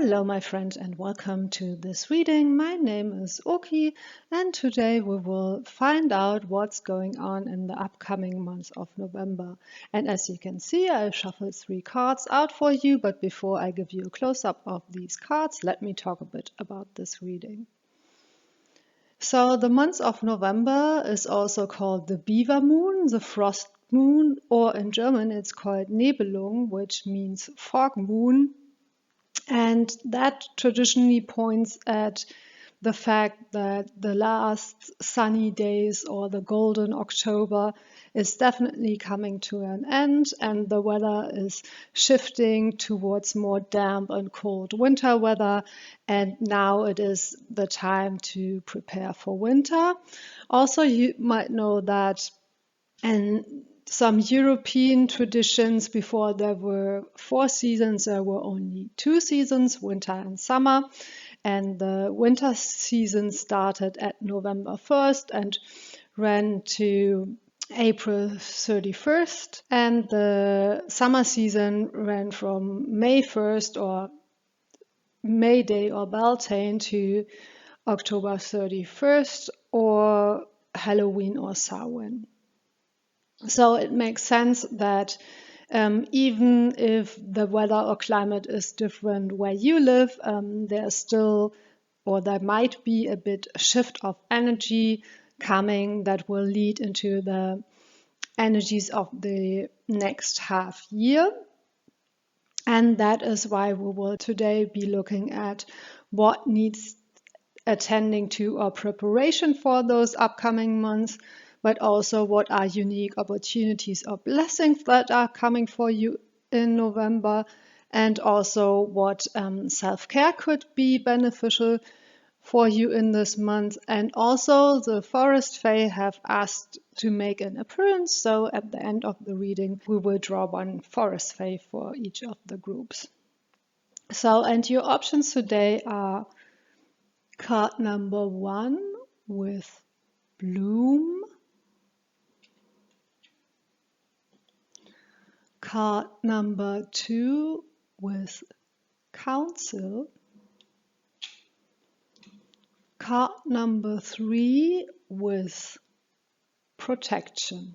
Hello my friends and welcome to this reading. My name is Oki and today we will find out what's going on in the upcoming month of November. And as you can see, I shuffled 3 cards out for you, but before I give you a close-up of these cards, let me talk a bit about this reading. So the month of November is also called the Beaver Moon, the Frost Moon, or in German it's called Nebelung, which means fog moon. And that traditionally points at the fact that the last sunny days or the golden October is definitely coming to an end and the weather is shifting towards more damp and cold winter weather, and now it is the time to prepare for winter. Also, you might know that in some European traditions, before there were 4 seasons, there were only 2 seasons, winter and summer. And the winter season started at November 1st and ran to April 31st. And the summer season ran from May 1st or May Day or Beltane to October 31st or Halloween or Samhain. So it makes sense that even if the weather or climate is different where you live, there's still, or there might be a bit shift of energy coming that will lead into the energies of the next half year. And that is why we will today be looking at what needs attending to or preparation for those upcoming months, but also what are unique opportunities or blessings that are coming for you in November, and also what self-care could be beneficial for you in this month. And also the Forest Fae have asked to make an appearance, so at the end of the reading we will draw one Forest Fae for each of the groups. So, and your options today are card number 1 with Bloom, card number 2 with Council, card number 3 with Protection.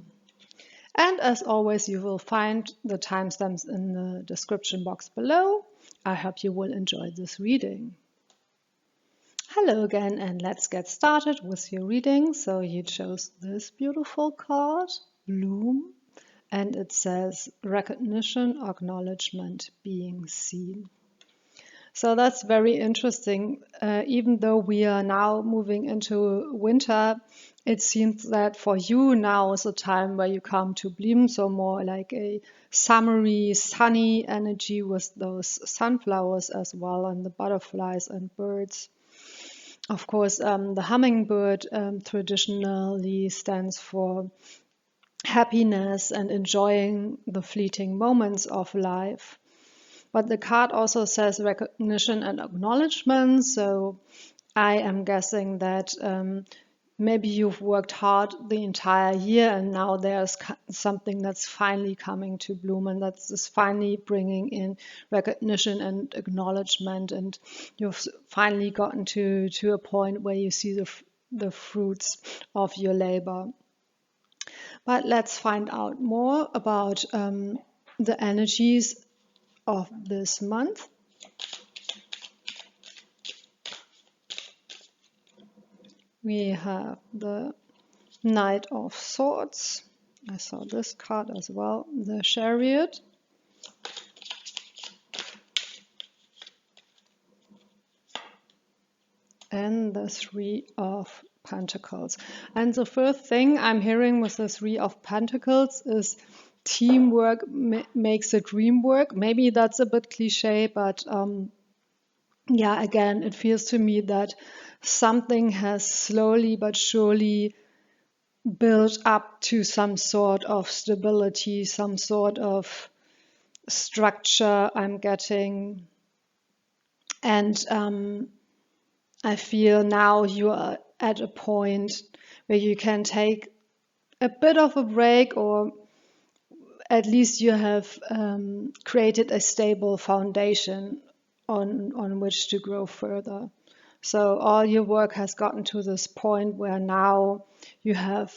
And as always, you will find the timestamps in the description box below. I hope you will enjoy this reading. Hello again, and let's get started with your reading. So you chose this beautiful card, Bloom. And it says recognition, acknowledgement, being seen. So that's very interesting. Even though we are now moving into winter, it seems that for you now is a time where you come to bloom, so more like a summery, sunny energy with those sunflowers as well, and the butterflies and birds. Of course, the hummingbird traditionally stands for happiness and enjoying the fleeting moments of life. But the card also says recognition and acknowledgement, so I am guessing that maybe you've worked hard the entire year and now there's something that's finally coming to bloom, and that's finally bringing in recognition and acknowledgement, and you've finally gotten to a point where you see the fruits of your labor. But let's find out more about the energies of this month. We have the Knight of Swords. I saw this card as well. The Chariot. And the 3 of Pentacles. And the first thing I'm hearing with the 3 of Pentacles is teamwork makes the dream work. Maybe that's a bit cliche, but yeah, again, it feels to me that something has slowly but surely built up to some sort of stability, some sort of structure I'm getting. And I feel now you are at a point where you can take a bit of a break, or at least you have created a stable foundation on which to grow further. So all your work has gotten to this point where now you have,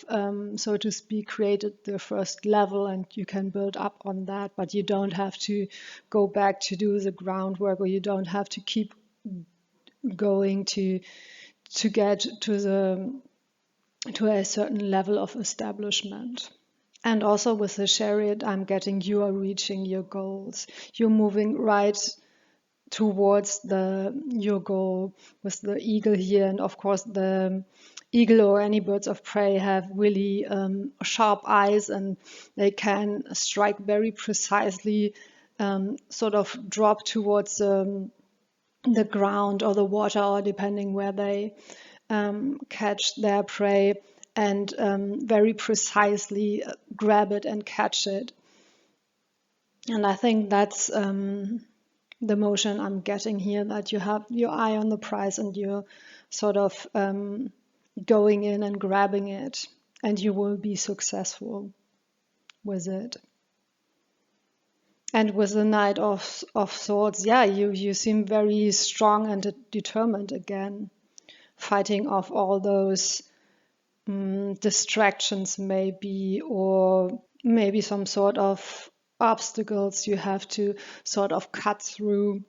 so to speak, created the first level and you can build up on that, but you don't have to go back to do the groundwork, or you don't have to keep going to get to a certain level of establishment. And also with the chariot, I'm getting you are reaching your goals. You're moving right towards your goal with the eagle here. And of course, the eagle or any birds of prey have really sharp eyes, and they can strike very precisely, sort of drop towards the ground or the water, or depending where they catch their prey, and very precisely grab it and catch it. And I think that's the motion I'm getting here, that you have your eye on the prize and you're sort of going in and grabbing it, and you will be successful with it. And with the Knight of Swords, yeah, you seem very strong and determined again, fighting off all those distractions maybe, or maybe some sort of obstacles you have to sort of cut through.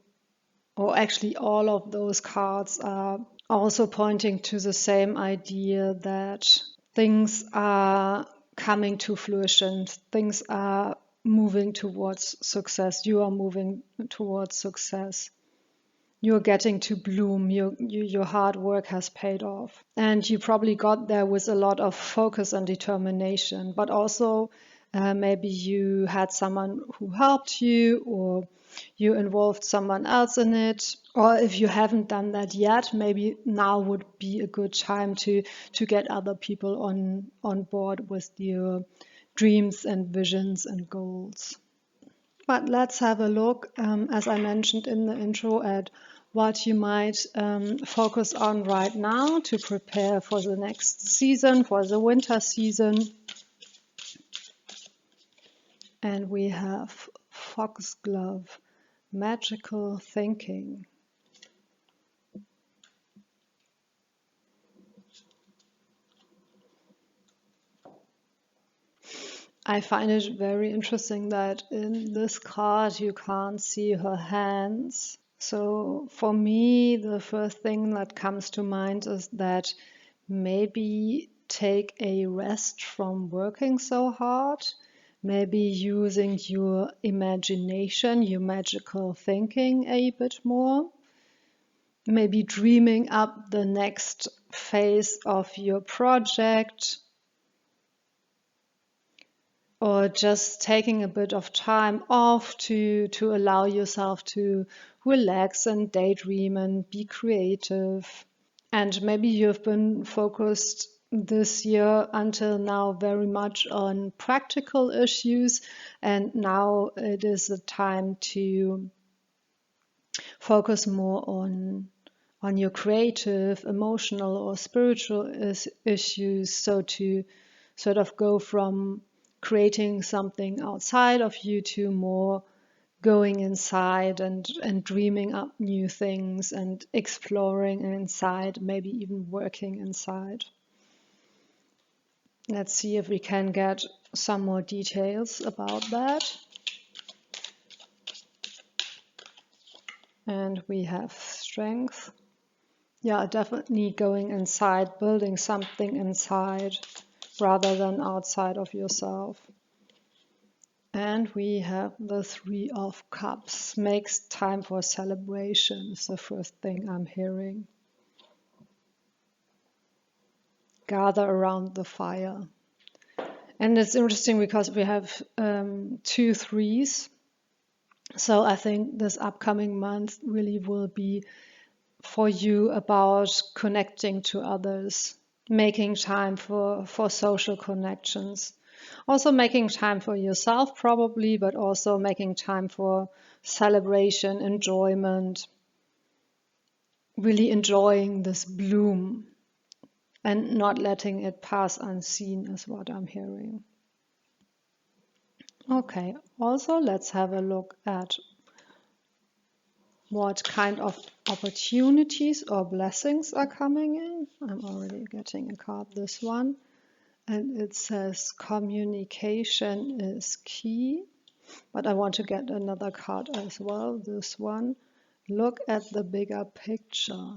Or actually all of those cards are also pointing to the same idea, that things are coming to fruition, things are moving towards success, you are moving towards success. You're getting to bloom, your hard work has paid off. And you probably got there with a lot of focus and determination, but also maybe you had someone who helped you, or you involved someone else in it. Or if you haven't done that yet, maybe now would be a good time to get other people on board with your dreams and visions and goals. But let's have a look, as I mentioned in the intro, at what you might focus on right now to prepare for the next season, for the winter season. And we have Foxglove, Magical Thinking. I find it very interesting that in this card you can't see her hands. So for me, the first thing that comes to mind is that maybe take a rest from working so hard, maybe using your imagination, your magical thinking a bit more, maybe dreaming up the next phase of your project, or just taking a bit of time off to allow yourself to relax and daydream and be creative. And maybe you've been focused this year until now very much on practical issues, and now it is the time to focus more on your creative, emotional, or spiritual issues. So to sort of go from creating something outside of you to more going inside and dreaming up new things and exploring inside, maybe even working inside. Let's see if we can get some more details about that. And we have strength. Yeah, definitely going inside, building something inside rather than outside of yourself. And we have the Three of Cups. Makes time for celebration is the first thing I'm hearing. Gather around the fire. And it's interesting because we have 2 threes. So I think this upcoming month really will be for you about connecting to others, making time for social connections. Also making time for yourself probably, but also making time for celebration, enjoyment, really enjoying this bloom and not letting it pass unseen is what I'm hearing. Okay, also let's have a look at what kind of opportunities or blessings are coming in. I'm already getting a card, this one. And it says communication is key. But I want to get another card as well, this one. Look at the bigger picture.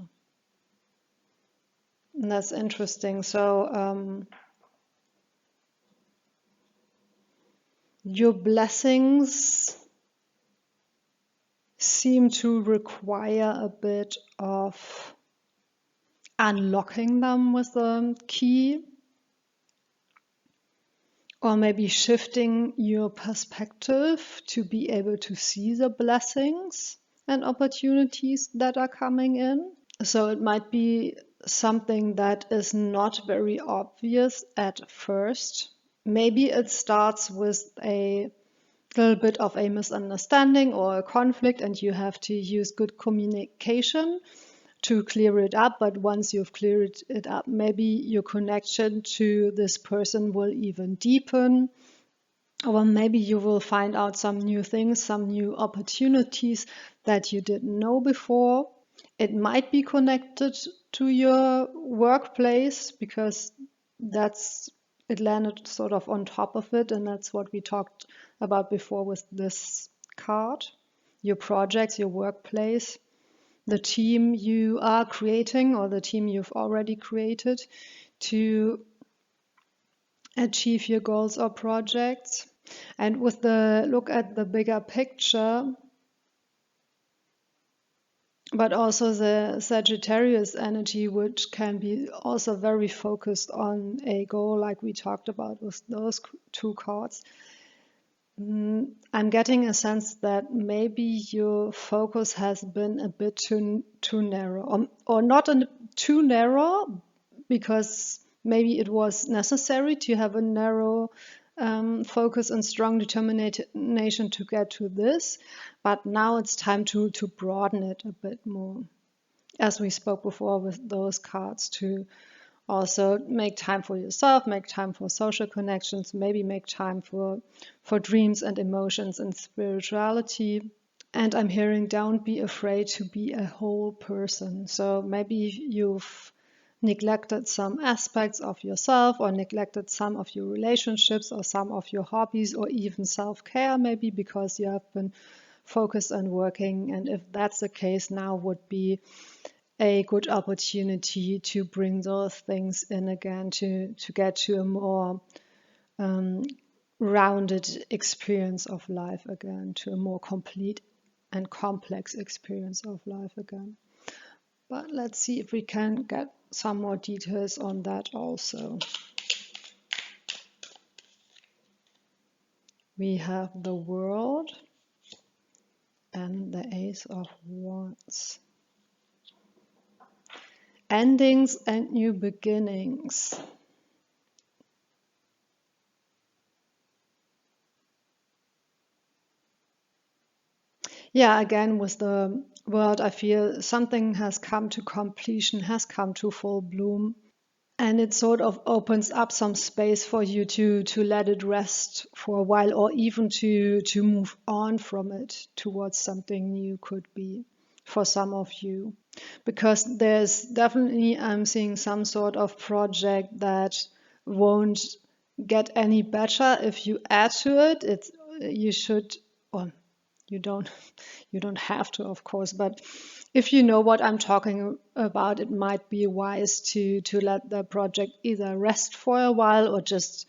And that's interesting. So your blessings seem to require a bit of unlocking them with the key, or maybe shifting your perspective to be able to see the blessings and opportunities that are coming in. So it might be something that is not very obvious at first. Maybe it starts with a little bit of a misunderstanding or a conflict, and you have to use good communication to clear it up. But once you've cleared it up, maybe your connection to this person will even deepen, or maybe you will find out some new things, some new opportunities that you didn't know before. It might be connected to your workplace, because it landed sort of on top of it, and that's what we talked about before with this card. Your projects, your workplace, the team you are creating or the team you've already created to achieve your goals or projects. And with the look at the bigger picture, but also the Sagittarius energy, which can be also very focused on a goal, like we talked about with those two cards. I'm getting a sense that maybe your focus has been a bit too narrow, or not too narrow, because maybe it was necessary to have a narrow focus and strong determination to get to this, but now it's time to broaden it a bit more, as we spoke before with those cards, to also make time for yourself, make time for social connections, maybe make time for dreams and emotions and spirituality. And I'm hearing, don't be afraid to be a whole person. So maybe you've neglected some aspects of yourself, or neglected some of your relationships, or some of your hobbies, or even self-care, maybe because you have been focused on working. And if that's the case, now would be a good opportunity to bring those things in again, to get to a more rounded experience of life again, to a more complete and complex experience of life again. But let's see if we can get some more details on that also. We have the World and the Ace of Wands. Endings and new beginnings. Yeah, again, with the World, I feel something has come to completion, has come to full bloom. And it sort of opens up some space for you to let it rest for a while, or even to move on from it towards something new, could be for some of you. Because there's definitely, I'm seeing some sort of project that won't get any better if you add to it. You should, or you don't have to, of course, but if you know what I'm talking about, it might be wise to let the project either rest for a while, or just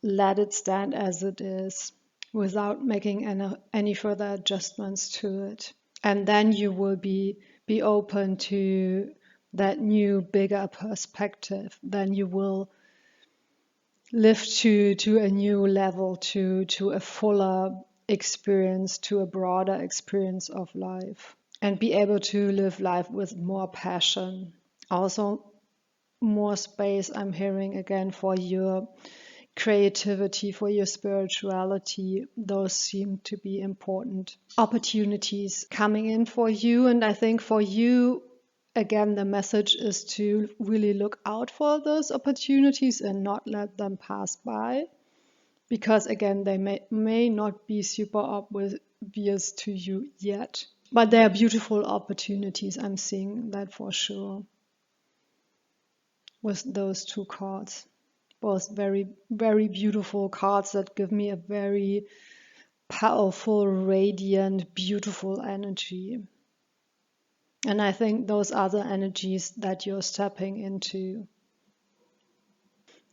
let it stand as it is without making any further adjustments to it. And then you will be open to that new, bigger perspective. Then you will lift to a new level, to a fuller experience, to a broader experience of life, and be able to live life with more passion. Also, more space, I'm hearing again, for your creativity, for your spirituality. Those seem to be important opportunities coming in for you. And I think for you, again, the message is to really look out for those opportunities and not let them pass by, because again, they may not be super obvious to you yet. But there are beautiful opportunities. I'm seeing that for sure with those two cards. Both very, very beautiful cards that give me a very powerful, radiant, beautiful energy. And I think those are the energies that you're stepping into.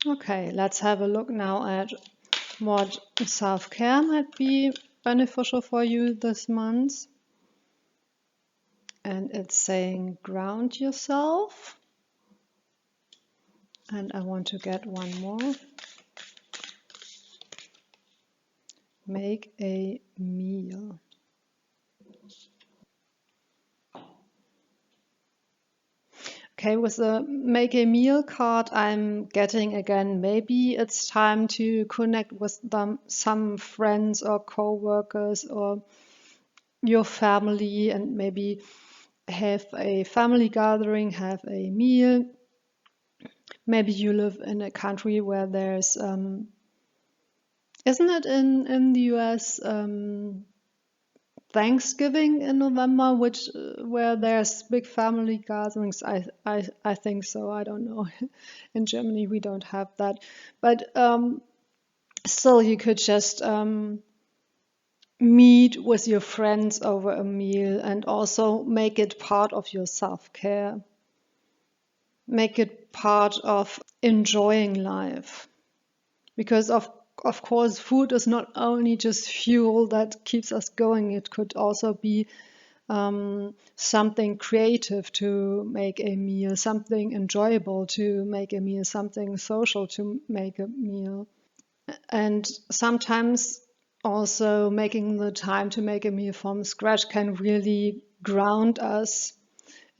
Okay, let's have a look now at what self-care might be beneficial for you this month. And it's saying ground yourself. And I want to get one more. Make a meal. Okay, with the make a meal card, I'm getting again, maybe it's time to connect with some friends or co-workers or your family and maybe have a family gathering, have a meal. Maybe you live in a country where there's, isn't it in the US, Thanksgiving in November, where there's big family gatherings. I think so. I don't know. In Germany we don't have that, but still you could just meet with your friends over a meal and also make it part of your self-care. Make it part of enjoying life, because of course, food is not only just fuel that keeps us going, it could also be something creative to make a meal, something enjoyable to make a meal, something social to make a meal. And sometimes also making the time to make a meal from scratch can really ground us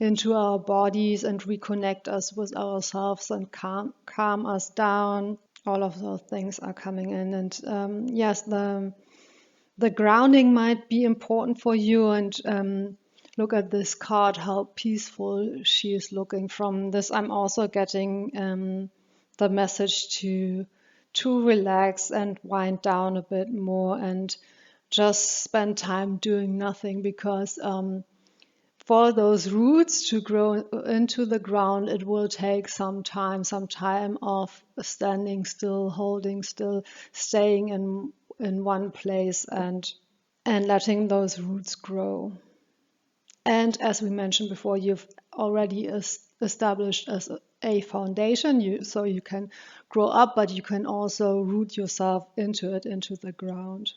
into our bodies and reconnect us with ourselves and calm us down. All of those things are coming in, and yes, the grounding might be important for you. And look at this card, how peaceful she is looking. From this, I'm also getting the message to relax and wind down a bit more and just spend time doing nothing, because for those roots to grow into the ground, it will take some time of standing still, holding still, staying in one place and letting those roots grow. And as we mentioned before, you've already established as a foundation, so you can grow up, but you can also root yourself into it, into the ground.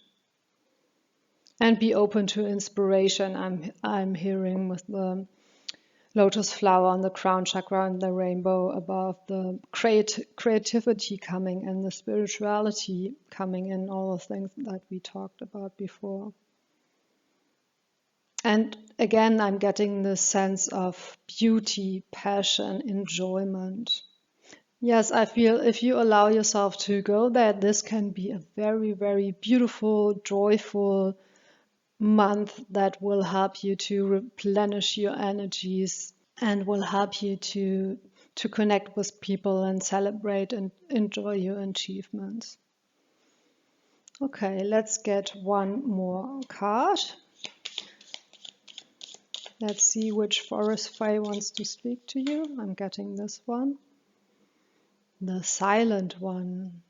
And be open to inspiration. I'm hearing with the lotus flower on the crown chakra and the rainbow above, the creativity coming and the spirituality coming in, all the things that we talked about before. And again, I'm getting this sense of beauty, passion, enjoyment. Yes, I feel if you allow yourself to go there, this can be a very, very beautiful, joyful month that will help you to replenish your energies and will help you to connect with people and celebrate and enjoy your achievements. Okay, let's get one more card. Let's see which forest fire wants to speak to you. I'm getting this one. The silent one.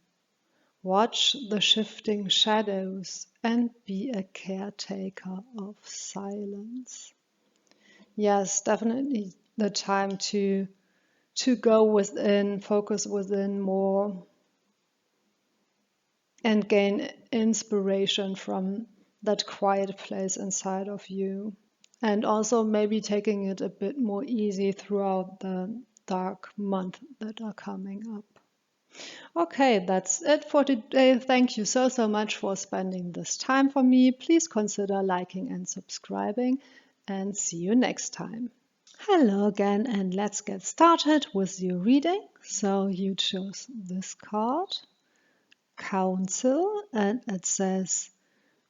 Watch the shifting shadows and be a caretaker of silence. Yes, definitely the time to go within, focus within more, and gain inspiration from that quiet place inside of you. And also maybe taking it a bit more easy throughout the dark months that are coming up. Okay, that's it for today. Thank you so much for spending this time for me. Please consider liking and subscribing, and see you next time. Hello again, and let's get started with your reading. So you chose this card, Council, and it says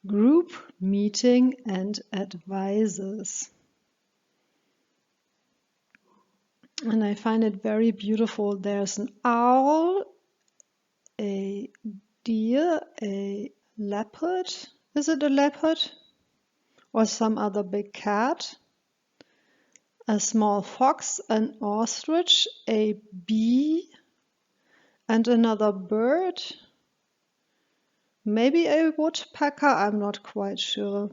Group Meeting and Advices. And I find it very beautiful. There's an owl, a deer, a leopard. Is it a leopard? or some other big cat, a small fox, an ostrich, a bee, and another bird. Maybe a woodpecker, I'm not quite sure,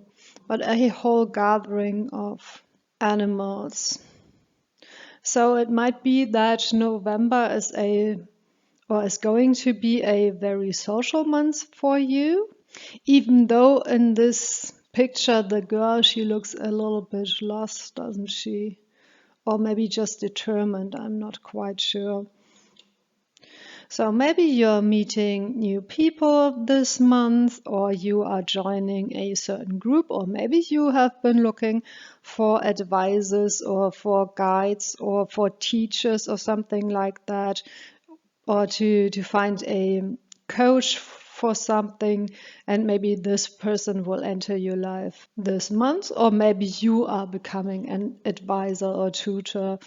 but a whole gathering of animals. So it might be that November is going to be a very social month for you, even though in this picture the girl, she looks a little bit lost, doesn't she? Or maybe just determined, I'm not quite sure. So maybe you're meeting new people this month, or you are joining a certain group, or maybe you have been looking for advisors or for guides or for teachers or something like that, or to find a coach for something, and maybe this person will enter your life this month, or maybe you are becoming an advisor or tutor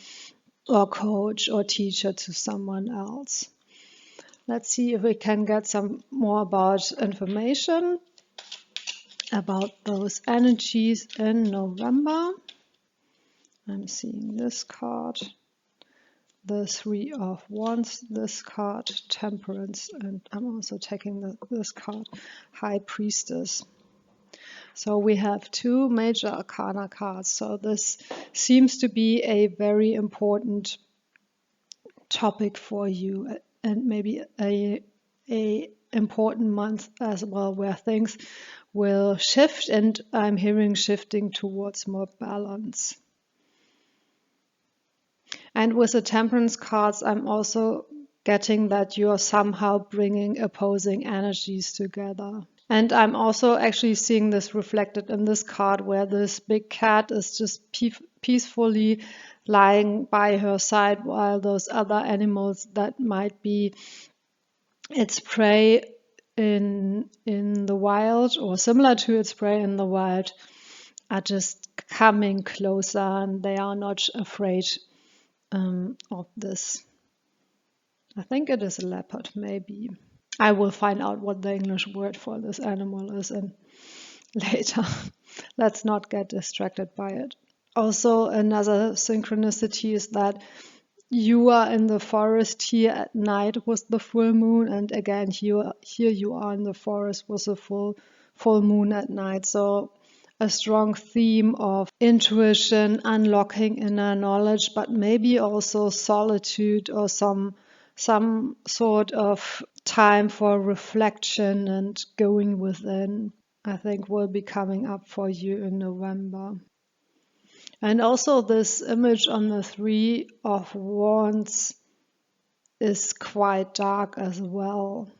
or coach or teacher to someone else. Let's see if we can get some more about information about those energies in November. I'm seeing this card, the Three of Wands, this card, Temperance, and I'm also taking this card, High Priestess. So we have two major arcana cards. So this seems to be a very important topic for you, and maybe a important month as well, where things will shift, and I'm hearing shifting towards more balance. And with the Temperance cards, I'm also getting that you're somehow bringing opposing energies together. And I'm also actually seeing this reflected in this card, where this big cat is just peacefully lying by her side, while those other animals that might be its prey in the wild, or similar to its prey in the wild, are just coming closer, and they are not afraid of this. I think it is a leopard, maybe. I will find out what the English word for this animal is and later. Let's not get distracted by it. Also, another synchronicity is that you are in the forest here at night with the full moon, and again here you are in the forest with the full moon at night. So a strong theme of intuition, unlocking inner knowledge, but maybe also solitude or some sort of time for reflection and going within, I think, will be coming up for you in November. And also this image on the Three of Wands is quite dark as well.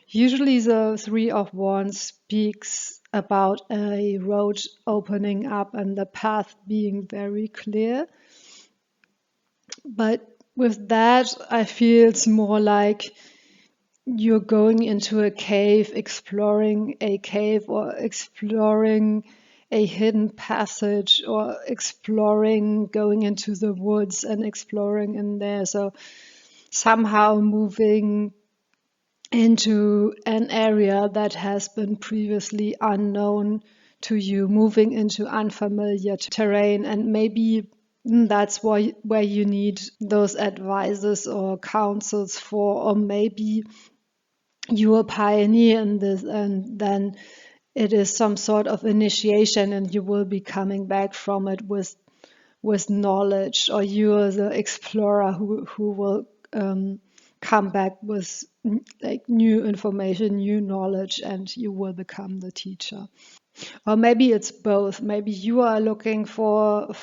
Usually the Three of Wands speaks about a road opening up and the path being very clear. But with that, I feel it's more like you're going into a cave, exploring a cave, or exploring a hidden passage, or exploring, going into the woods and exploring in there. So somehow moving into an area that has been previously unknown to you, moving into unfamiliar terrain, and maybe that's where you need those advisors or counsels for, or maybe you're a pioneer in this, and then it is some sort of initiation, and you will be coming back from it with knowledge, or you're the explorer who will come back with like new information, new knowledge, and you will become the teacher. Or maybe it's both. Maybe you are looking for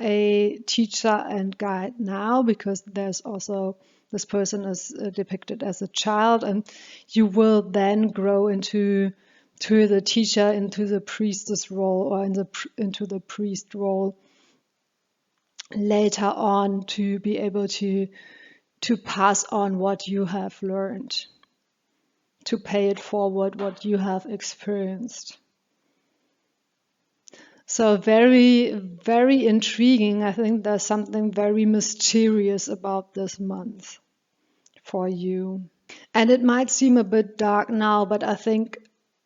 a teacher and guide now, because there's also this person is depicted as a child, and you will then grow into the teacher, into the priestess role, or into the priest role later on, to be able to pass on what you have learned, to pay it forward what you have experienced. So very, very intriguing. I think there's something very mysterious about this month for you. And it might seem a bit dark now, but I think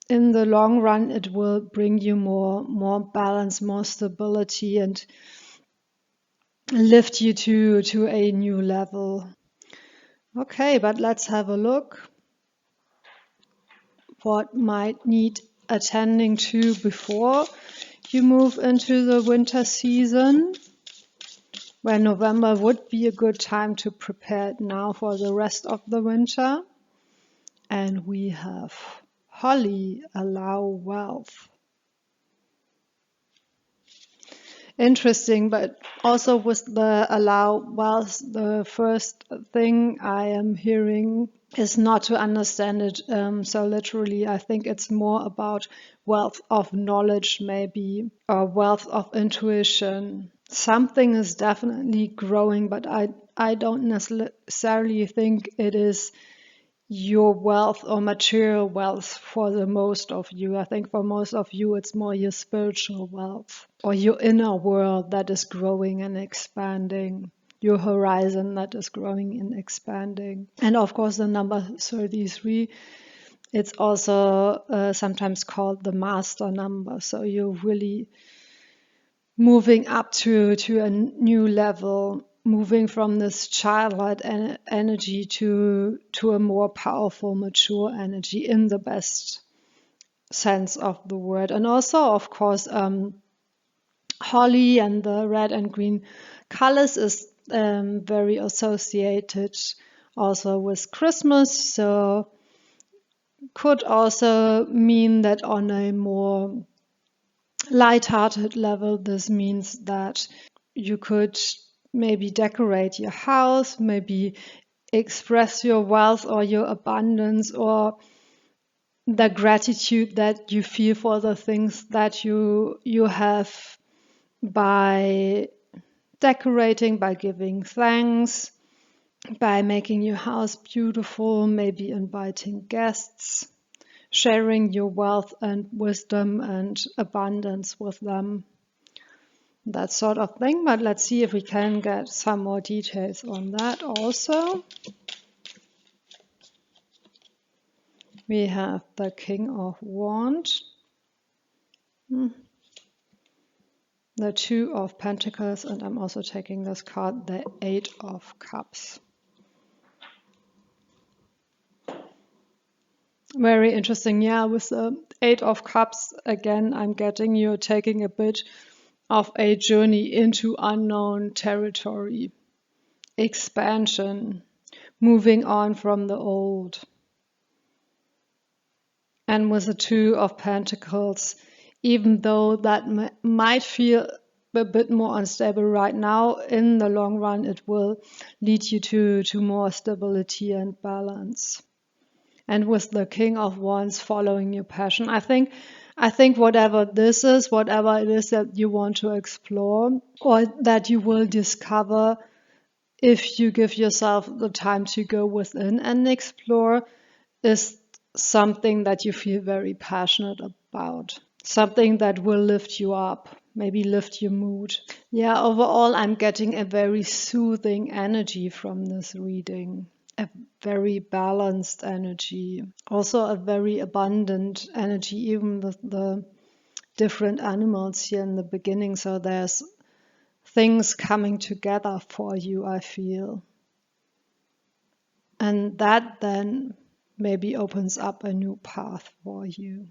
in the long run, it will bring you more balance, more stability, and lift you to a new level. Okay, but let's have a look what might need attending to before you move into the winter season, where November would be a good time to prepare it now for the rest of the winter. And we have Holly, allow wealth. Interesting, but also with the allow wealth, the first thing I am hearing is not to understand it so literally. I think it's more about wealth of knowledge, maybe, or wealth of intuition. Something is definitely growing, but I don't necessarily think it is your wealth or material wealth for the most of you. I think for most of you, it's more your spiritual wealth or your inner world that is growing and expanding, your horizon that is growing and expanding. And of course, the number 33, it's also sometimes called the master number. So you're really moving up to a new level, moving from this childlike energy to a more powerful, mature energy in the best sense of the word. And also, of course, holly and the red and green colors is very associated also with Christmas. So could also mean that on a more light-hearted level, this means that you could maybe decorate your house, maybe express your wealth or your abundance or the gratitude that you feel for the things that you have by decorating, by giving thanks, by making your house beautiful, maybe inviting guests, sharing your wealth and wisdom and abundance with them. That sort of thing, but let's see if we can get some more details on that also. We have the King of Wands, the Two of Pentacles, and I'm also taking this card, the Eight of Cups. Very interesting. Yeah, with the Eight of Cups, again, I'm getting you're taking a bit of a journey into unknown territory, expansion, moving on from the old. And with the Two of Pentacles, even though that might feel a bit more unstable right now, in the long run, it will lead you to more stability and balance. And with the King of Wands, following your passion, I think whatever this is, whatever it is that you want to explore or that you will discover if you give yourself the time to go within and explore, is something that you feel very passionate about. Something that will lift you up, maybe lift your mood. Yeah, overall, I'm getting a very soothing energy from this reading. A very balanced energy. Also a very abundant energy, even with the different animals here in the beginning. So there's things coming together for you, I feel. And that then maybe opens up a new path for you.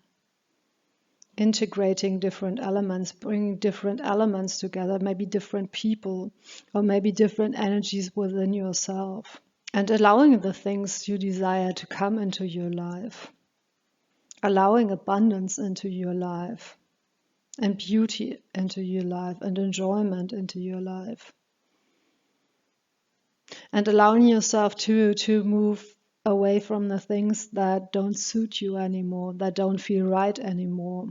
Integrating different elements, bringing different elements together, maybe different people, or maybe different energies within yourself. And allowing the things you desire to come into your life. Allowing abundance into your life. And beauty into your life. And enjoyment into your life. And allowing yourself to move away from the things that don't suit you anymore, that don't feel right anymore,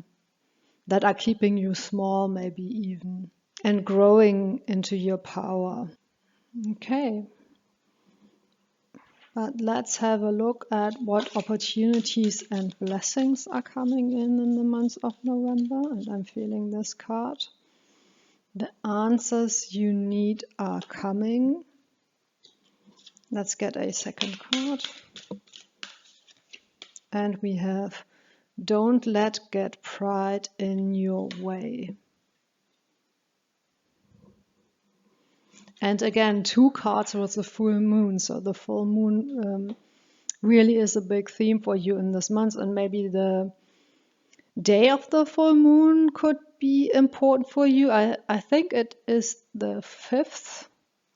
that are keeping you small maybe even, and growing into your power. Okay. But let's have a look at what opportunities and blessings are coming in the month of November. And I'm feeling this card. The answers you need are coming. Let's get a second card. And we have Don't get pride in your way. And again, 2 cards with the full moon. So the full moon really is a big theme for you in this month, and maybe the day of the full moon could be important for you. I think it is the 5th.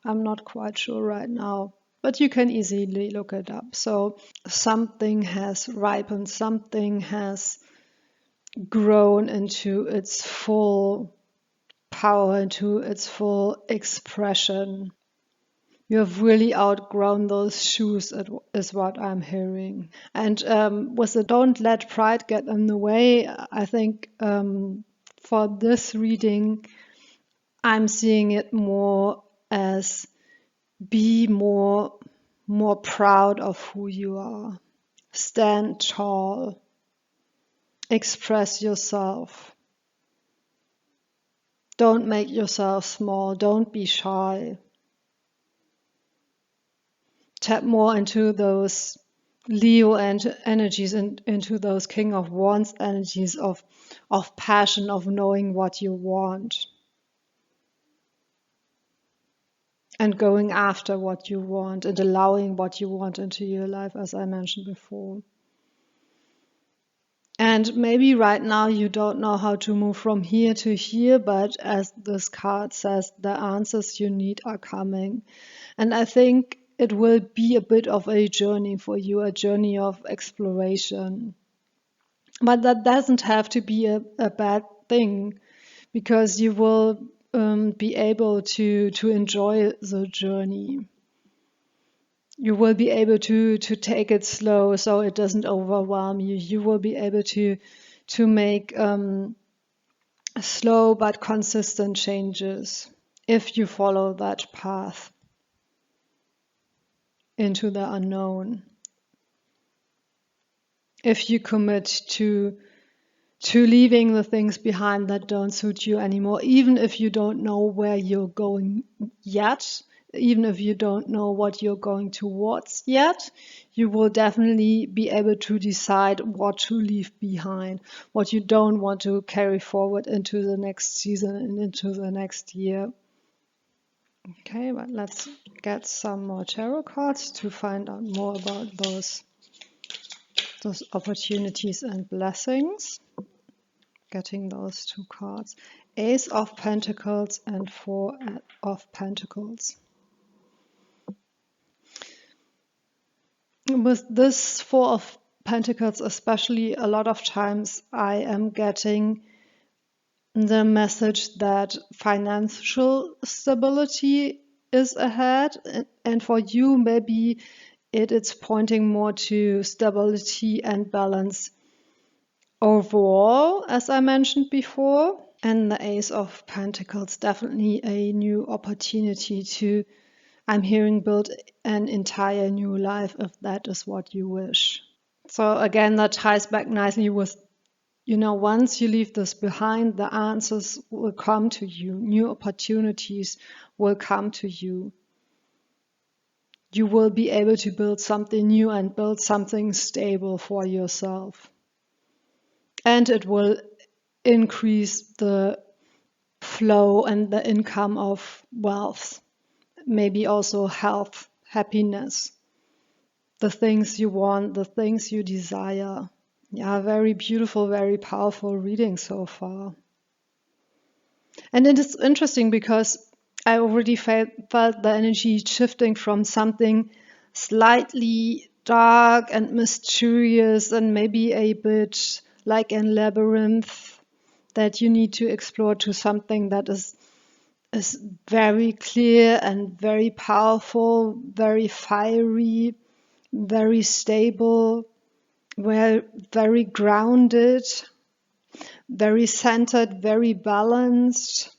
I'm not quite sure right now, but you can easily look it up. So something has ripened, something has grown into its full power, into its full expression. You have really outgrown those shoes, is what I'm hearing. And with the don't let pride get in the way, I think for this reading, I'm seeing it more as be more proud of who you are. Stand tall. Express yourself. Don't make yourself small. Don't be shy. Tap more into those Leo energies and into those King of Wands energies of passion, of knowing what you want and going after what you want and allowing what you want into your life, as I mentioned before. And maybe right now you don't know how to move from here to here, but as this card says, the answers you need are coming. And I think it will be a bit of a journey for you, a journey of exploration. But that doesn't have to be a bad thing, because you will be able to enjoy the journey. You will be able to take it slow so it doesn't overwhelm you. You will be able to make slow but consistent changes if you follow that path into the unknown. If you commit to leaving the things behind that don't suit you anymore, even if you don't know where you're going yet, even if you don't know what you're going towards yet, you will definitely be able to decide what to leave behind, what you don't want to carry forward into the next season and into the next year. Okay, but let's get some more tarot cards to find out more about those opportunities and blessings. Getting those 2 cards. Ace of Pentacles and 4 of Pentacles. With this 4 of Pentacles especially, a lot of times I am getting the message that financial stability is ahead, and for you maybe it's pointing more to stability and balance overall, as I mentioned before. And the Ace of Pentacles, definitely a new opportunity to, I'm hearing, build an entire new life if that is what you wish. So again, that ties back nicely with, once you leave this behind, the answers will come to you. New opportunities will come to you. You will be able to build something new and build something stable for yourself. And it will increase the flow and the income of wealth, maybe also health, happiness, the things you want, the things you desire. Yeah, very beautiful, very powerful reading so far. And it is interesting because I already felt the energy shifting from something slightly dark and mysterious and maybe a bit like a labyrinth that you need to explore, to something that is very clear and very powerful, very fiery, very stable, very grounded, very centered, very balanced.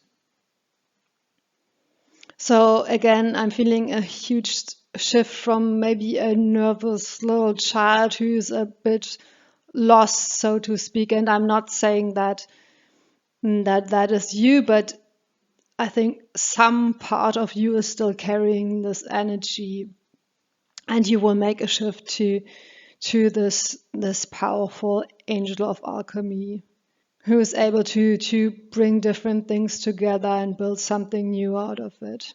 So again, I'm feeling a huge shift from maybe a nervous little child who is a bit lost, so to speak. And I'm not saying that is you, but I think some part of you is still carrying this energy, and you will make a shift to this powerful angel of alchemy, who is able to bring different things together and build something new out of it.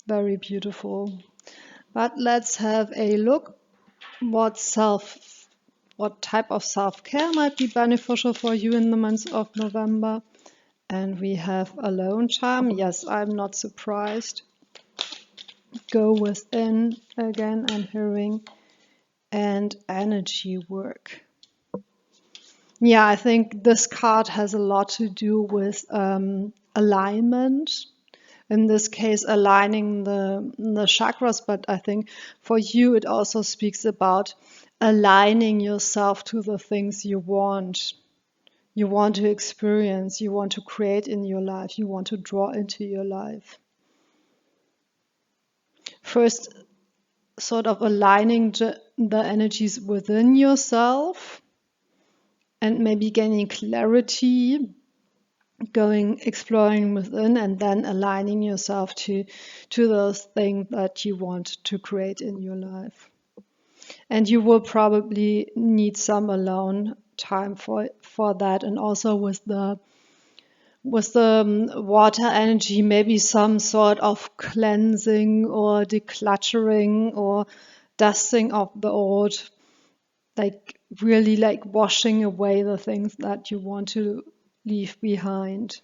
Very beautiful. But let's have a look what type of self-care might be beneficial for you in the month of November. And we have alone time. Yes, I'm not surprised. Go within again, I'm hearing. And energy work. Yeah, I think this card has a lot to do with alignment. In this case, aligning the chakras, but I think for you it also speaks about aligning yourself to the things you want. You want to experience, you want to create in your life, you want to draw into your life. First, sort of aligning the energies within yourself and maybe gaining clarity, exploring within, and then aligning yourself to those things that you want to create in your life. And you will probably need some alone time for that, and also with the water energy, maybe some sort of cleansing or decluttering or dusting of the old, like really like washing away the things that you want to leave behind.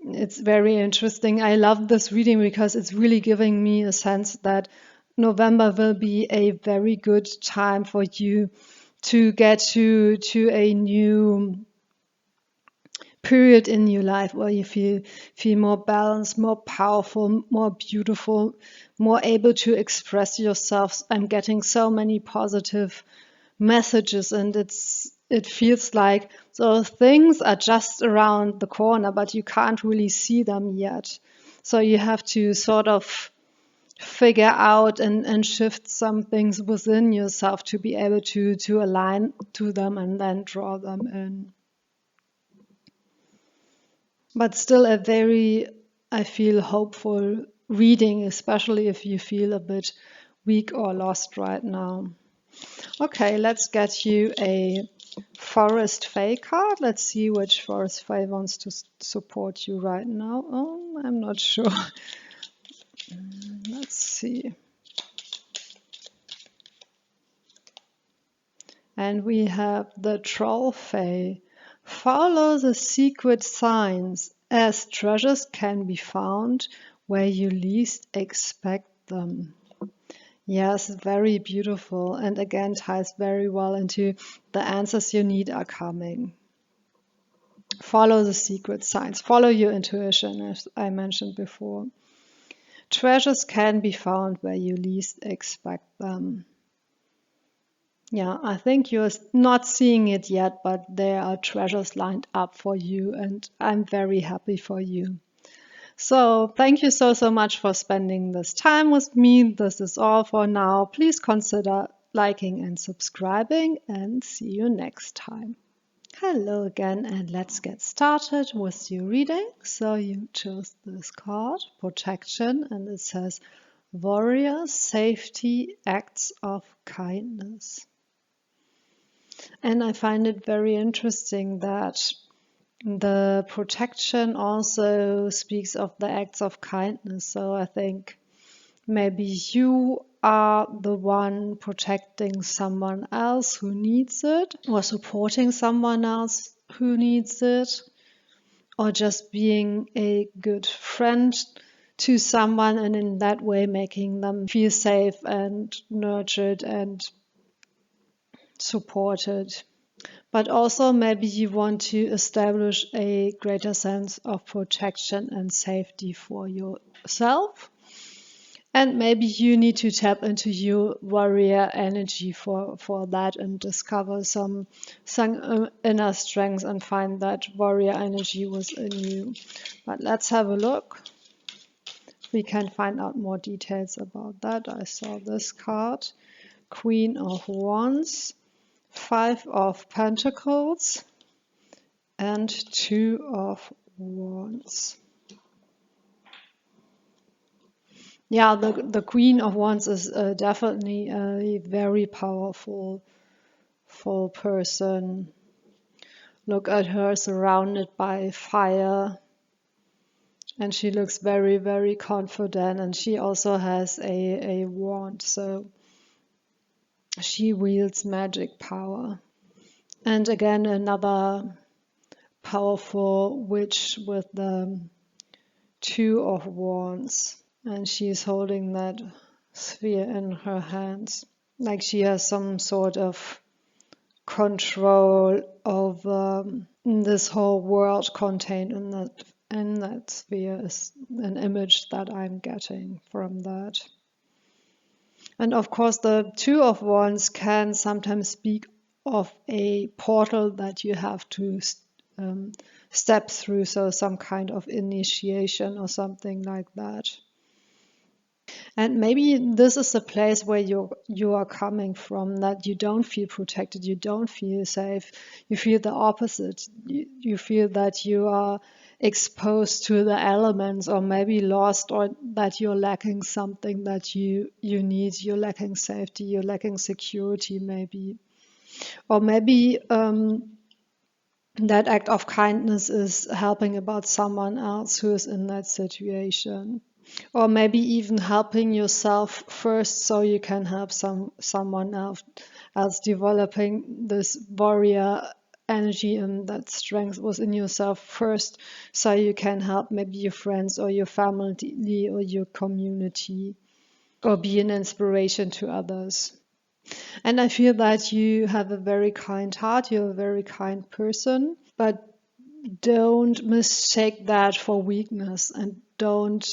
It's very interesting. I love this reading because it's really giving me a sense that November will be a very good time for you to get to a new period in your life where you feel more balanced, more powerful, more beautiful, more able to express yourself. I'm getting so many positive messages, and it feels like those things are just around the corner, but you can't really see them yet. So you have to sort of figure out and shift some things within yourself to be able to align to them and then draw them in. But still a very, I feel, hopeful reading, especially if you feel a bit weak or lost right now. Okay, let's get you a Forest Fae card. Let's see which Forest Fae wants to support you right now. Oh, I'm not sure. Let's see. And we have the Troll Fae. Follow the secret signs, as treasures can be found where you least expect them. Yes, very beautiful, and again ties very well into the answers you need are coming. Follow the secret signs, follow your intuition, as I mentioned before. Treasures can be found where you least expect them. Yeah, I think you're not seeing it yet, but there are treasures lined up for you, and I'm very happy for you. So thank you so much for spending this time with me. This is all for now. Please consider liking and subscribing, and see you next time. Hello again, and let's get started with your reading. So you chose this card, Protection, and it says Warrior, Safety, Acts of Kindness. And I find it very interesting that the protection also speaks of the acts of kindness. So I think maybe you are the one protecting someone else who needs it, or supporting someone else who needs it, or just being a good friend to someone, and in that way making them feel safe and nurtured and supported. But also maybe you want to establish a greater sense of protection and safety for yourself. And maybe you need to tap into your warrior energy for that and discover some inner strength and find that warrior energy within you. But let's have a look. We can find out more details about that. I saw this card, Queen of Wands, 5 of Pentacles, and 2 of Wands. Yeah, the Queen of Wands is definitely a very powerful powerful person. Look at her surrounded by fire. And she looks very, very confident. And she also has a wand. So she wields magic power. And again, another powerful witch with the Two of Wands. And she's holding that sphere in her hands. Like she has some sort of control over this whole world contained in that sphere is an image that I'm getting from that. And of course, the Two of Wands can sometimes speak of a portal that you have to step through, so some kind of initiation or something like that. And maybe this is a place where you are coming from, that you don't feel protected, you don't feel safe, you feel the opposite. You feel that you are exposed to the elements, or maybe lost, or that you're lacking something that you need. You're lacking safety, you're lacking security maybe. Or maybe that act of kindness is helping about someone else who is in that situation. Or maybe even helping yourself first so you can help someone else developing this warrior energy and that strength within yourself first so you can help maybe your friends or your family or your community or be an inspiration to others. And I feel that you have a very kind heart, you're a very kind person, but don't mistake that for weakness and don't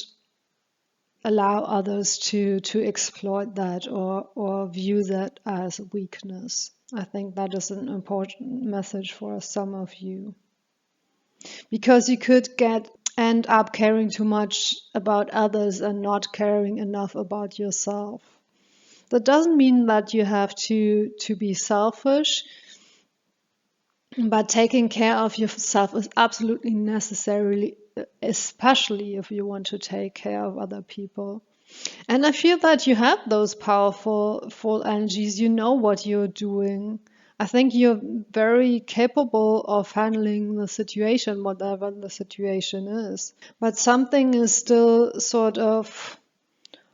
allow others to exploit that or view that as weakness. I think that is an important message for some of you. Because you could end up caring too much about others and not caring enough about yourself. That doesn't mean that you have to be selfish, but taking care of yourself is absolutely necessary, especially if you want to take care of other people. And I feel that you have those powerful full energies. You know what you're doing. I think you're very capable of handling the situation, whatever the situation is. But something is still sort of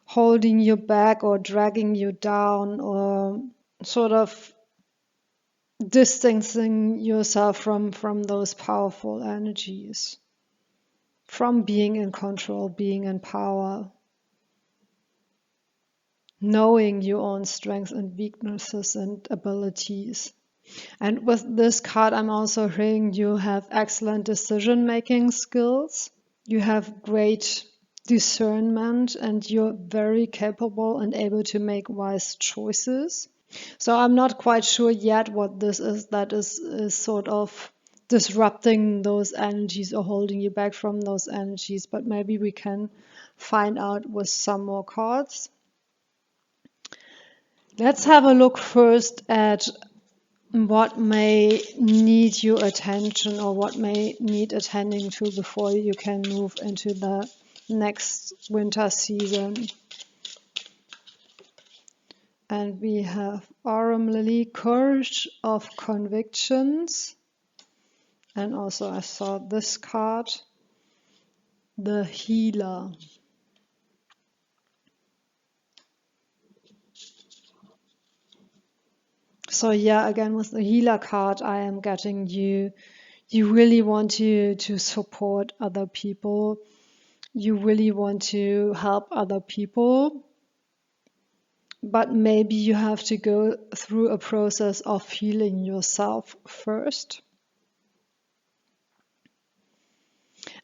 holding you back or dragging you down or sort of distancing yourself from those powerful energies, from being in control, being in power, knowing your own strengths and weaknesses and abilities. And with this card, I'm also hearing you have excellent decision-making skills. You have great discernment and you're very capable and able to make wise choices. So I'm not quite sure yet what this is that is sort of disrupting those energies or holding you back from those energies, but maybe we can find out with some more cards. Let's have a look first at what may need your attention or what may need attending to before you can move into the next winter season. And we have Aurum Lily, Courage of Convictions. And also I saw this card, the Healer. So yeah, again with the Healer card, I am getting you really want to support other people. You really want to help other people. But maybe you have to go through a process of healing yourself first.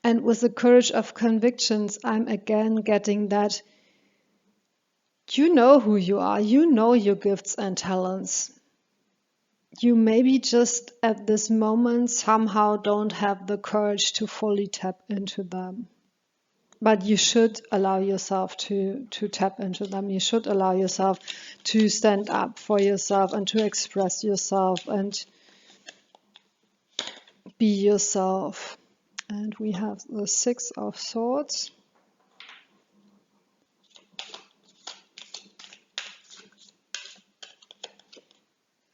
And with the Courage of Convictions, I'm again getting that you know who you are, you know your gifts and talents. You maybe just at this moment somehow don't have the courage to fully tap into them. But you should allow yourself to tap into them. You should allow yourself to stand up for yourself and to express yourself and be yourself. And we have the Six of Swords.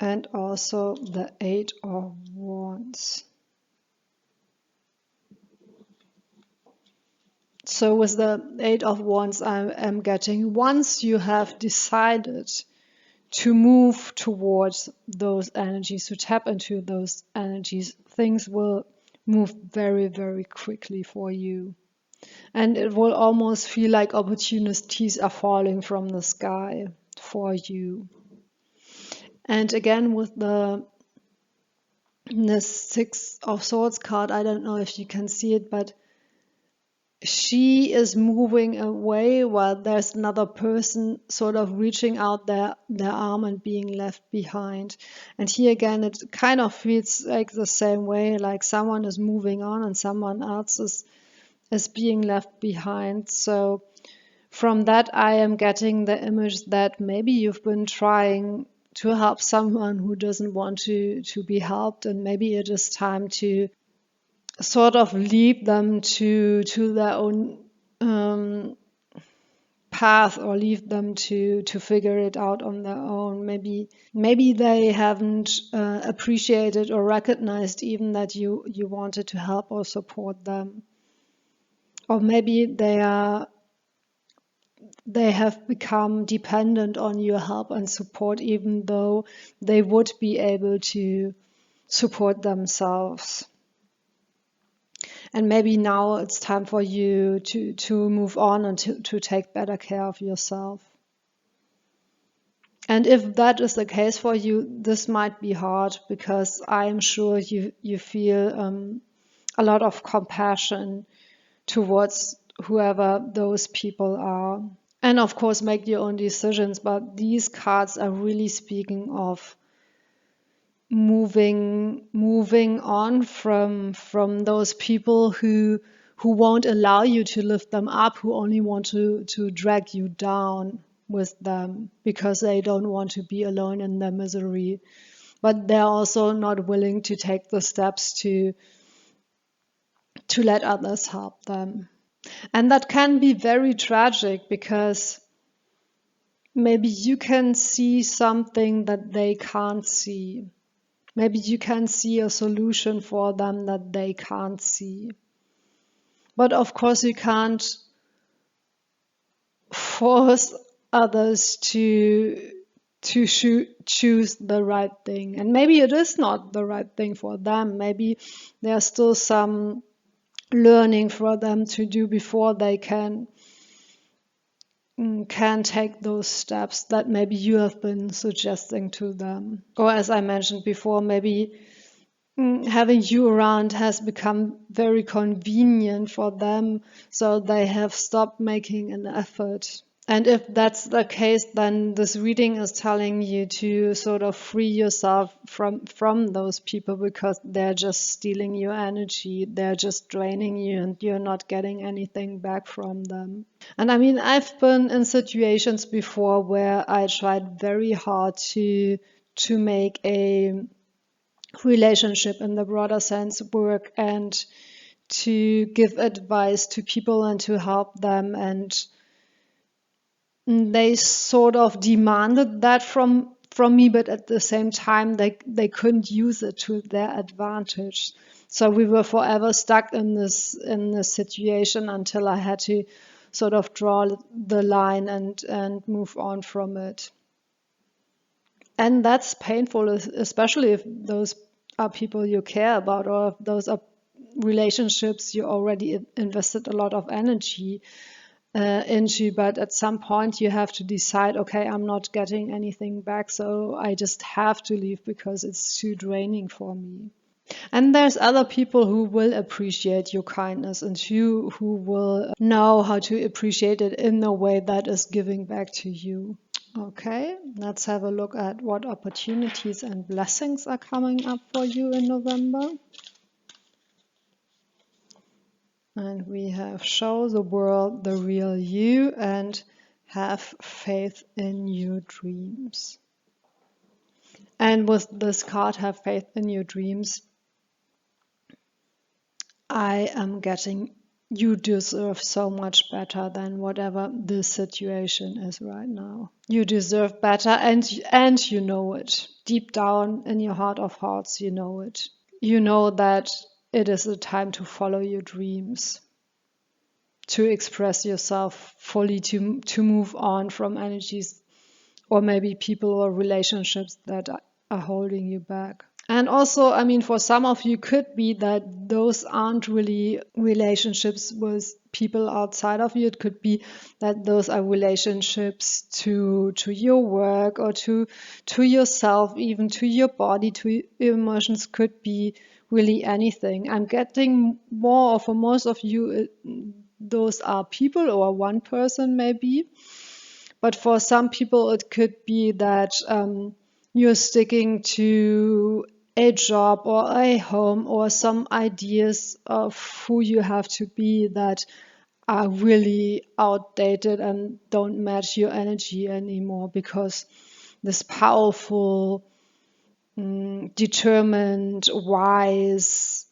and also the Eight of Wands. So with the Eight of Wands, I am getting, once you have decided to move towards those energies, to tap into those energies, things will move very, very quickly for you. And it will almost feel like opportunities are falling from the sky for you. And again, with the Six of Swords card, I don't know if you can see it, but she is moving away while there's another person sort of reaching out their arm and being left behind. And here again, it kind of feels like the same way, like someone is moving on and someone else is being left behind. So from that, I am getting the image that maybe you've been trying to help someone who doesn't want to be helped, and maybe it is time to sort of lead them to their own path, or leave them to figure it out on their own. Maybe they haven't appreciated or recognized even that you wanted to help or support them, or maybe they have become dependent on your help and support, even though they would be able to support themselves. And maybe now it's time for you to move on and to take better care of yourself. And if that is the case for you, this might be hard, because I'm sure you feel a lot of compassion towards whoever those people are. And of course, make your own decisions, but these cards are really speaking of moving on from those people who won't allow you to lift them up, who only want to drag you down with them because they don't want to be alone in their misery. But they're also not willing to take the steps to let others help them. And that can be very tragic, because maybe you can see something that they can't see. Maybe you can see a solution for them that they can't see. But of course, you can't force others to choose the right thing. And maybe it is not the right thing for them. Maybe there's still some learning for them to do before they can take those steps that maybe you have been suggesting to them. Or as I mentioned before, maybe having you around has become very convenient for them, so they have stopped making an effort. And if that's the case, then this reading is telling you to sort of free yourself from those people, because they're just stealing your energy, they're just draining you, and you're not getting anything back from them. And I mean, I've been in situations before where I tried very hard to make a relationship in the broader sense work, and to give advice to people and to help them, and they sort of demanded that from me, but at the same time they couldn't use it to their advantage. So we were forever stuck in this situation until I had to sort of draw the line and move on from it. And that's painful, especially if those are people you care about, or if those are relationships you already invested a lot of energy into. But at some point you have to decide, okay, I'm not getting anything back, so I just have to leave because it's too draining for me. And there's other people who will appreciate your kindness, and you who will know how to appreciate it in a way that is giving back to you. Okay, let's have a look at what opportunities and blessings are coming up for you in November. And we have show the world the real you and have faith in your dreams. And with this card, have faith in your dreams, I am getting you deserve so much better than whatever this situation is right now. You deserve better, and you know it. Deep down in your heart of hearts, you know it. You know that it is the time to follow your dreams, to express yourself fully, to move on from energies or maybe people or relationships that are holding you back. And also, I mean, for some of you, could be that those aren't really relationships with people outside of you. It could be that those are relationships to your work or to yourself, even to your body, to your emotions. Could be really anything. I'm getting more, or for most of you, those are people or one person maybe. But for some people, it could be that you're sticking to a job or a home or some ideas of who you have to be that are really outdated and don't match your energy anymore, because this powerful, determined, wise,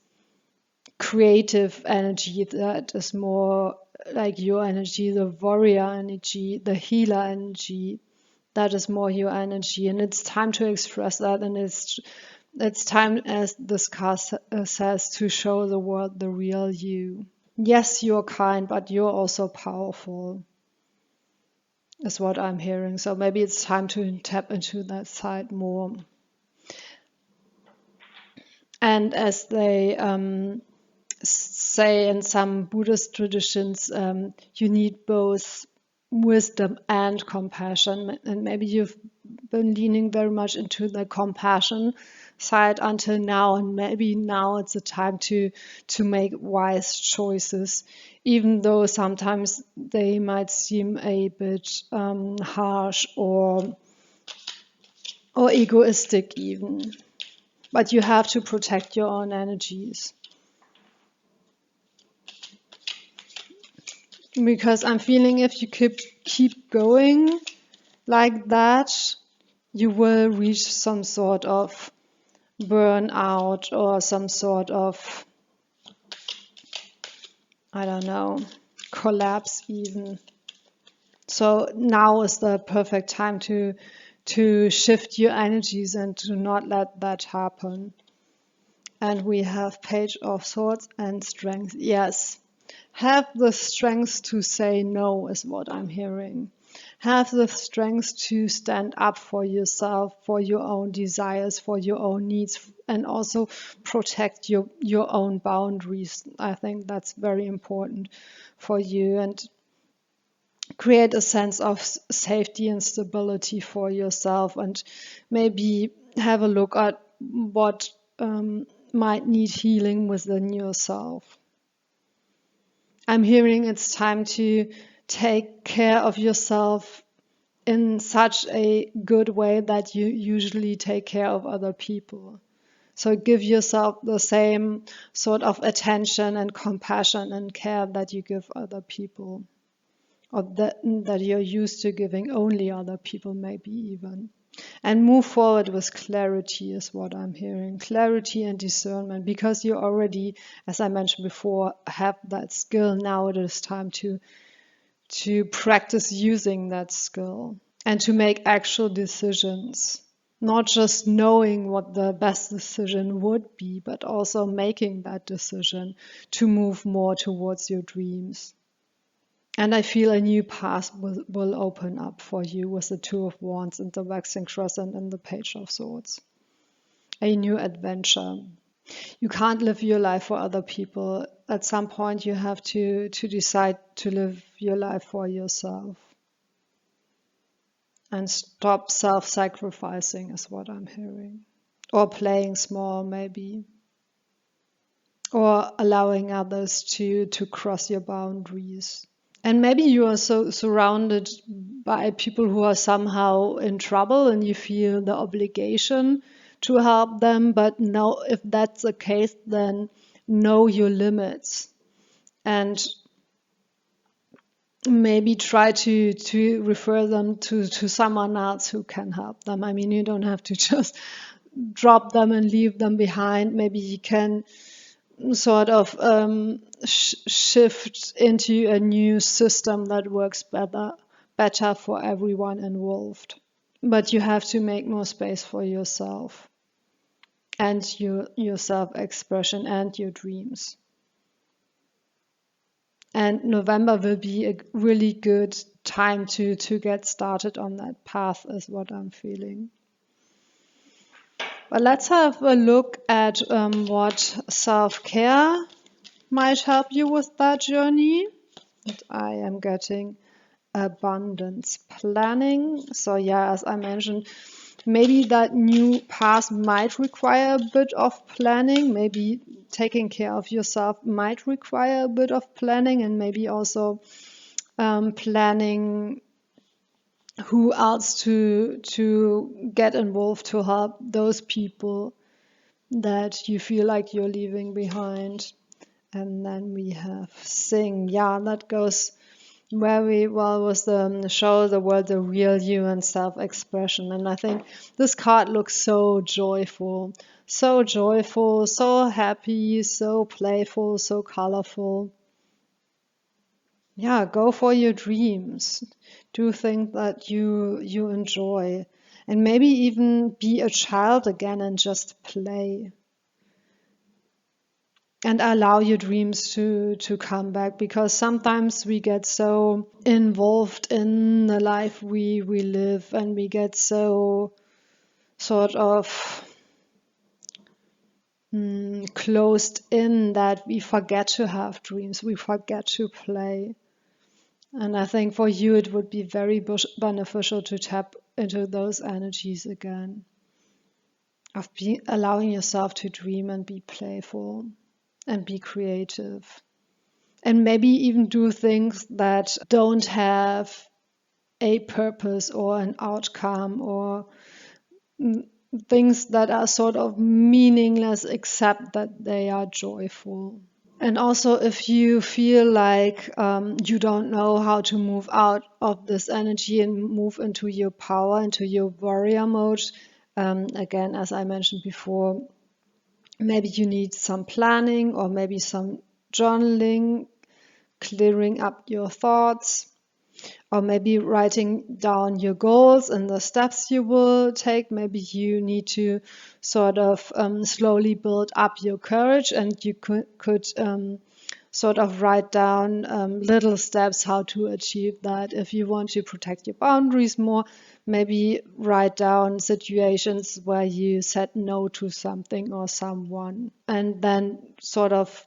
creative energy that is more like your energy, the warrior energy, the healer energy, that is more your energy. And it's time to express that, and it's time, as this card says, to show the world the real you. Yes, you're kind, but you're also powerful, is what I'm hearing. So maybe it's time to tap into that side more. And as they say in some Buddhist traditions, you need both wisdom and compassion. And maybe you've been leaning very much into the compassion side until now, and maybe now it's a time to make wise choices, even though sometimes they might seem a bit harsh or egoistic even. But you have to protect your own energies. Because I'm feeling if you keep going like that, you will reach some sort of burnout or some sort of, I don't know, collapse even. So now is the perfect time to shift your energies and to not let that happen. And we have Page of Swords and Strength. Yes. Have the strength to say no is what I'm hearing. Have the strength to stand up for yourself, for your own desires, for your own needs, and also protect your own boundaries. I think that's very important for you, and create a sense of safety and stability for yourself, and maybe have a look at what might need healing within yourself. I'm hearing it's time to take care of yourself in such a good way that you usually take care of other people. So give yourself the same sort of attention and compassion and care that you give other people, or that you're used to giving only other people, maybe even. And move forward with clarity is what I'm hearing. Clarity and discernment, because you already, as I mentioned before, have that skill. Now it is time to practice using that skill and to make actual decisions. Not just knowing what the best decision would be, but also making that decision to move more towards your dreams. And I feel a new path will open up for you with the Two of Wands and the Waxing Crescent and the Page of Swords. A new adventure. You can't live your life for other people. At some point you have to decide to live your life for yourself. And stop self-sacrificing is what I'm hearing. Or playing small maybe. Or allowing others to cross your boundaries. And maybe you are so surrounded by people who are somehow in trouble and you feel the obligation to help them. But no, if that's the case, then know your limits. And maybe try to refer them to someone else who can help them. I mean, you don't have to just drop them and leave them behind. Maybe you can sort of shift into a new system that works better for everyone involved. But you have to make more space for yourself and your self-expression and your dreams. And November will be a really good time to get started on that path, is what I'm feeling. But let's have a look at what self-care might help you with that journey. And I am getting abundance planning. So yeah, as I mentioned, maybe that new path might require a bit of planning. Maybe taking care of yourself might require a bit of planning, and maybe also planning who else to get involved to help those people that you feel like you're leaving behind. And then we have sing. Yeah, that goes very well with the show the world, the real you, and self-expression. And I think this card looks so joyful, so happy, so playful, so colorful. Yeah, go for your dreams. Do things that you enjoy. And maybe even be a child again and just play. And allow your dreams to come back, because sometimes we get so involved in the life we live, and we get so sort of closed in that we forget to have dreams, we forget to play. And I think for you it would be very beneficial to tap into those energies again, of allowing yourself to dream and be playful and be creative. And maybe even do things that don't have a purpose or an outcome, or things that are sort of meaningless except that they are joyful. And also, if you feel like you don't know how to move out of this energy and move into your power, into your warrior mode, again, as I mentioned before, maybe you need some planning or maybe some journaling, clearing up your thoughts, or maybe writing down your goals and the steps you will take. Maybe you need to sort of slowly build up your courage, and you could sort of write down little steps how to achieve that. If you want to protect your boundaries more, maybe write down situations where you said no to something or someone, and then sort of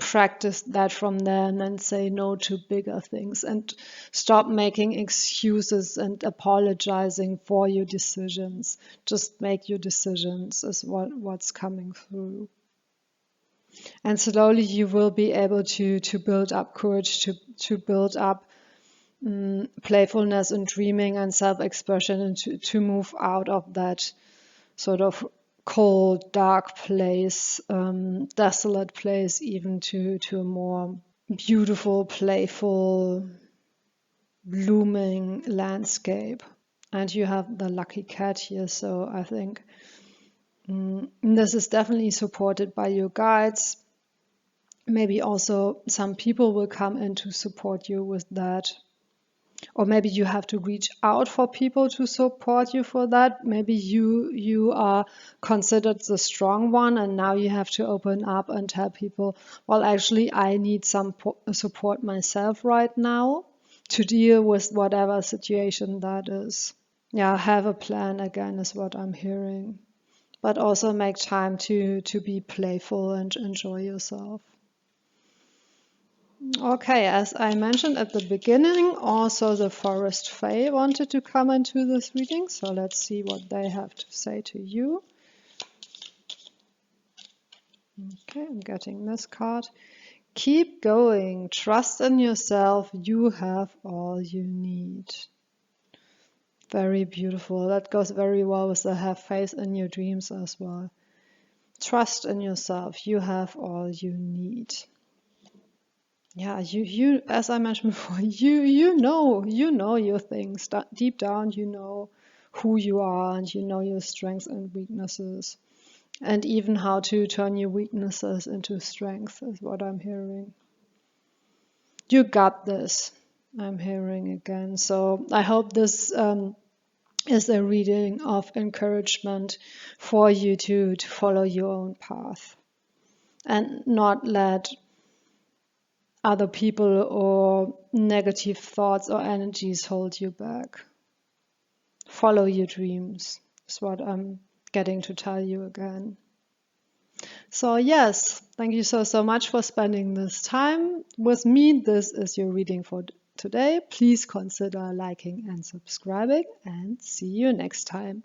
practice that from there, and then say no to bigger things, and stop making excuses and apologizing for your decisions. Just make your decisions, is what's coming through. And slowly you will be able to build up courage, to build up playfulness and dreaming and self-expression, and to move out of that sort of cold, dark place, desolate place, even to a more beautiful, playful, blooming landscape. And you have the lucky cat here, so I think this is definitely supported by your guides. Maybe also some people will come in to support you with that. Or maybe you have to reach out for people to support you for that. Maybe you are considered the strong one, and now you have to open up and tell people, well, actually, I need some support myself right now to deal with whatever situation that is. Yeah, have a plan again is what I'm hearing. But also make time to be playful and enjoy yourself. Okay, as I mentioned at the beginning, also the Forest Fae wanted to come into this reading, so let's see what they have to say to you. Okay, I'm getting this card. Keep going, trust in yourself, you have all you need. Very beautiful. That goes very well with the have faith in your dreams as well. Trust in yourself, you have all you need. Yeah, you as I mentioned before, you know your things. Deep down, you know who you are, and you know your strengths and weaknesses. and even how to turn your weaknesses into strength is what I'm hearing. You got this, I'm hearing again. So I hope this is a reading of encouragement for you to follow your own path and not let other people or negative thoughts or energies hold you back. Follow your dreams is what I'm getting to tell you again. So yes, thank you so much for spending this time with me. This is your reading for today. Please consider liking and subscribing, and see you next time.